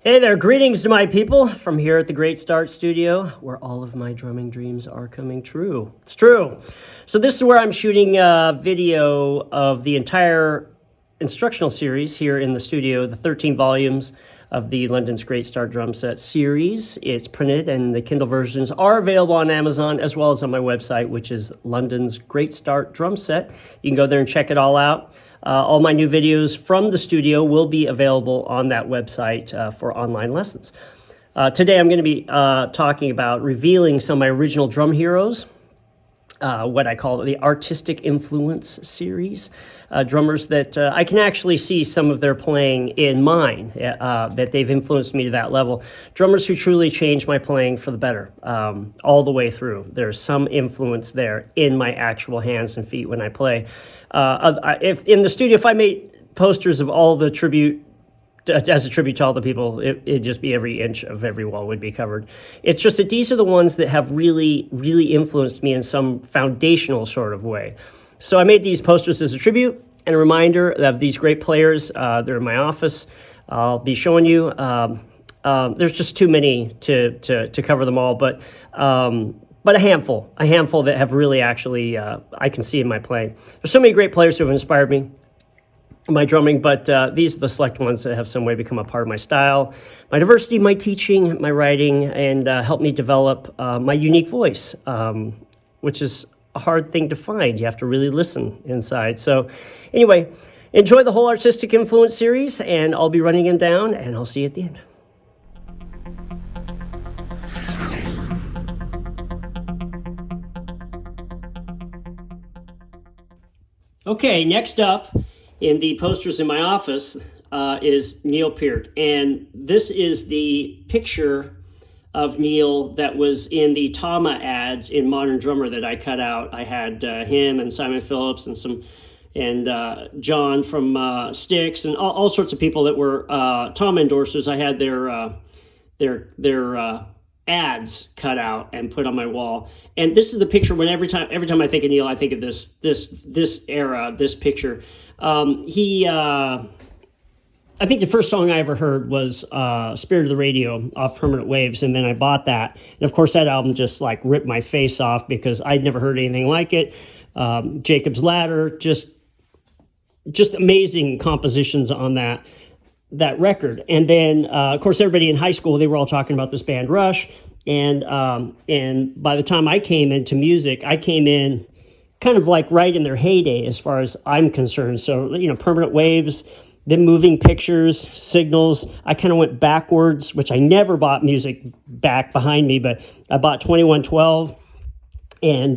Hey there, greetings to my people from here at the Great Start Studio, where all of my drumming dreams are coming true. It's true. So this is where I'm shooting a video of the entire instructional series here in the studio, the 13 volumes of the London's Great Start Drum Set series. It's printed and the Kindle versions are available on Amazon as well as on my website, which is London's Great Start Drum Set. You can go there and check it all out. All my new videos from the studio will be available on that website for online lessons. Today I'm going to be talking about revealing some of my original drum heroes, what I call the Artistic Influence series. Drummers that I can actually see some of their playing in mine, that they've influenced me to that level. Drummers who truly changed my playing for the better, all the way through. There's some influence there in my actual hands and feet when I play. If in the studio, if I made posters of all the tribute, as a tribute to all the people, it'd just be every inch of every wall would be covered. It's just that these are the ones that have really, really influenced me in some foundational sort of way. So I made these posters as a tribute and a reminder of these great players. They're in my office. I'll be showing you. There's just too many to cover them all, but a handful that have really actually, I can see in my playing. There's so many great players who have inspired me in my drumming, but these are the select ones that have some way become a part of my style, my diversity, my teaching, my writing, and helped me develop my unique voice, which is a hard thing to find. You have to really listen inside. So anyway, enjoy the whole Artistic Influence series, and I'll be running them down, and I'll see you at the end. Okay, next up in the posters in my office is Neil Peart. And this is the picture of Neil that was in the Tama ads in Modern Drummer that I cut out. I had him and Simon Phillips and John from Styx and all sorts of people that were Tama endorsers. I had their ads cut out and put on my wall. And this is the picture when every time I think of Neil, I think of this era, this picture. I think the first song I ever heard was Spirit of the Radio off Permanent Waves, and then I bought that. And of course that album just like ripped my face off because I'd never heard anything like it. Jacob's Ladder, just amazing compositions on that record. And then of course everybody in high school, they were all talking about this band Rush, and by the time I came into music, I came in kind of like right in their heyday as far as I'm concerned. So, Permanent Waves, then Moving Pictures, Signals. I kind of went backwards, which I never bought music back behind me, but I bought 2112 and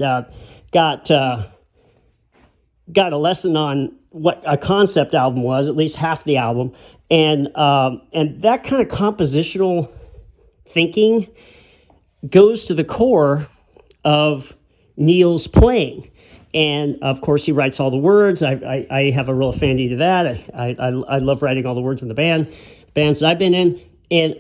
got a lesson on what a concept album was, at least half the album. And that kind of compositional thinking goes to the core of Neil's playing. And of course, he writes all the words. I have a real affinity to that. I love writing all the words in the bands that I've been in. And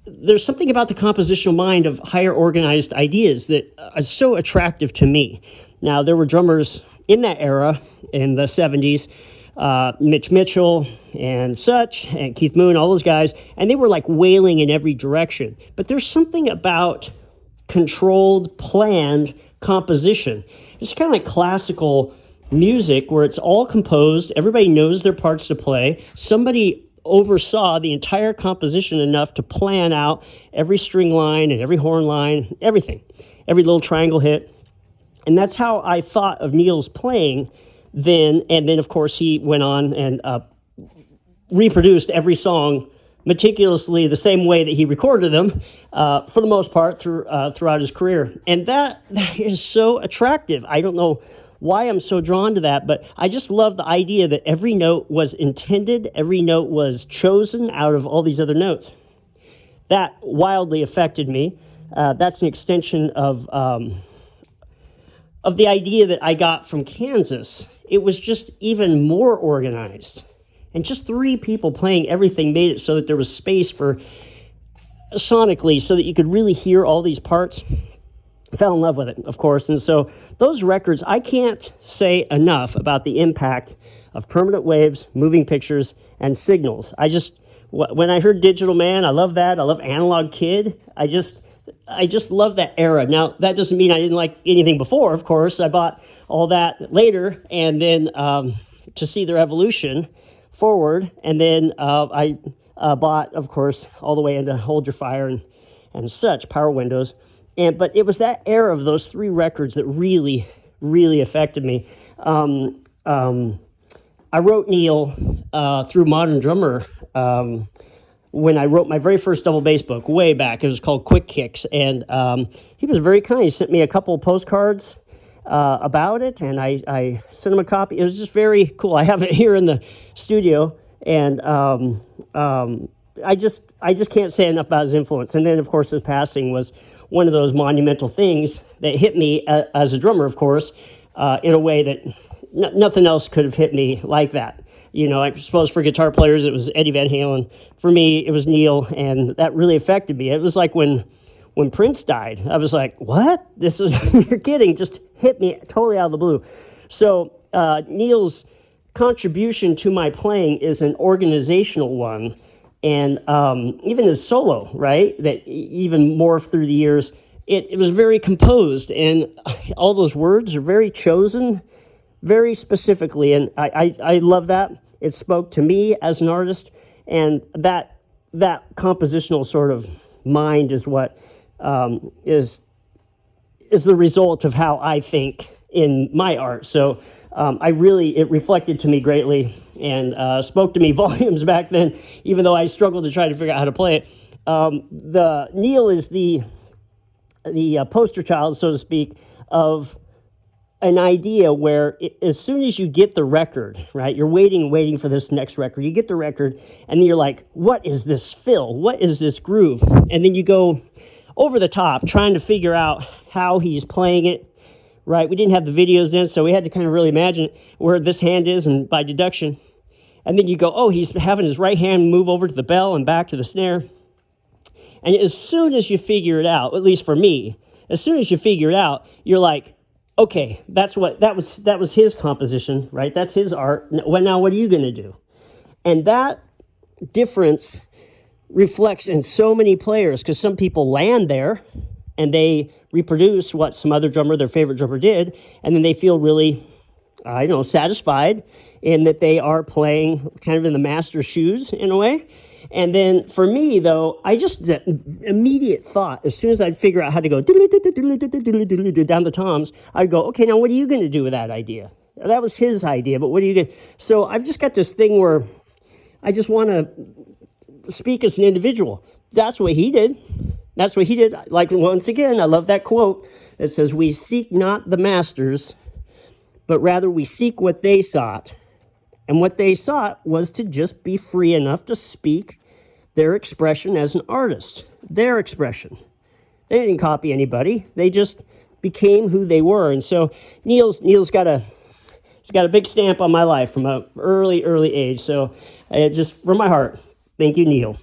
there's something about the compositional mind of higher organized ideas that is so attractive to me. Now, there were drummers in that era in the 70s, Mitch Mitchell and such, and Keith Moon, all those guys, and they were like wailing in every direction. But there's something about controlled, planned composition. It's kind of like classical music where it's all composed, everybody knows their parts to play, somebody oversaw the entire composition enough to plan out every string line and every horn line, everything, every little triangle hit. And that's how I thought of Neil's playing then. And then, of course, he went on and reproduced every song meticulously the same way that he recorded them, for the most part, throughout his career. And that is so attractive. I don't know why I'm so drawn to that, but I just love the idea that every note was intended, every note was chosen out of all these other notes. That wildly affected me. That's an extension of the idea that I got from Kansas. It was just even more organized. And just three people playing everything made it so that there was space for sonically so that you could really hear all these parts. I fell in love with it, of course. And so those records, I can't say enough about the impact of Permanent Waves, Moving Pictures, and Signals. when I heard Digital Man, I love that. I love Analog Kid. I just love that era. Now, that doesn't mean I didn't like anything before, of course. I bought all that later, and then to see their evolution forward. And then I bought, of course, all the way into Hold Your Fire and such, Power Windows. But it was that era of those three records that really, really affected me. I wrote Neil through Modern Drummer when I wrote my very first double bass book way back. It was called Quick Kicks, and he was very kind. He sent me a couple of postcards about it, and I sent him a copy. It was just very cool. I have it here in the studio, and I just can't say enough about his influence. And then, of course, his passing was one of those monumental things that hit me as a drummer, of course, in a way that nothing else could have hit me like that. You know, I suppose for guitar players, it was Eddie Van Halen. For me, it was Neil, and that really affected me. It was like when Prince died. I was like, what? This is, you're kidding, just hit me totally out of the blue. So Neil's contribution to my playing is an organizational one, and even his solo, right, that even morphed through the years, it was very composed, and all those words are very chosen, very specifically, and I love that. It spoke to me as an artist, and that compositional sort of mind is what is the result of how I think in my art. So it reflected to me greatly and spoke to me volumes back then, even though I struggled to try to figure out how to play it. The Neil is the poster child, so to speak, of an idea where as soon as you get the record, right, you're waiting for this next record, you get the record, and then you're like, what is this fill? What is this groove? And then you go over the top trying to figure out how he's playing it, right? We didn't have the videos then, so we had to kind of really imagine where this hand is, and by deduction. And then you go, oh, he's having his right hand move over to the bell and back to the snare. And as soon as you figure it out, at least for me, as soon as you figure it out, you're like, okay, that was his composition, right? That's his art. Now what are you going to do? And that difference reflects in so many players, because some people land there and they reproduce what some other drummer, their favorite drummer, did, and then they feel really, satisfied in that they are playing kind of in the master's shoes in a way. And then for me, though, the immediate thought, as soon as I'd figure out how to go down the toms, I'd go, okay, now what are you going to do with that idea? That was his idea, but what are you going to... So I've just got this thing where I just want to speak as an individual. That's what he did. That's what he did. Like, once again, I love that quote that says, we seek not the masters, but rather we seek what they sought. And what they sought was to just be free enough to speak their expression as an artist, their expression. They didn't copy anybody. They just became who they were. And so Neil's got a big stamp on my life from an early age. So just from my heart, thank you, Neil.